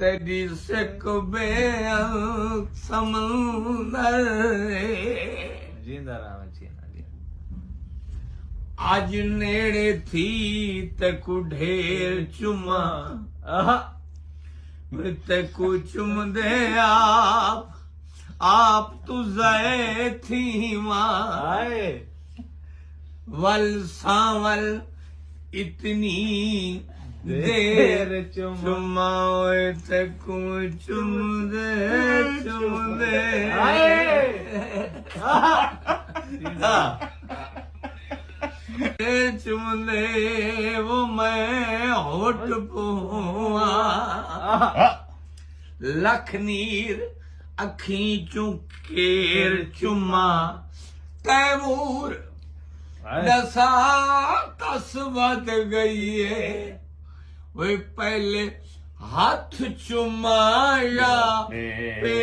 तेरी सिक बेअंत समंदर जिंदा रहा चीना जी आज नेड़े थी तकु ढेर चुमा तकु चुम दे आप तुझे थी मां आए वल सांवल इतनी देर चुमाओ तकु चुम दे चुमदे वो मैं होठ पुआ लख नीर अखी चुकेर चुमा तैमूर दसा कसबत गई है वे पहले हाथ चुमाया पे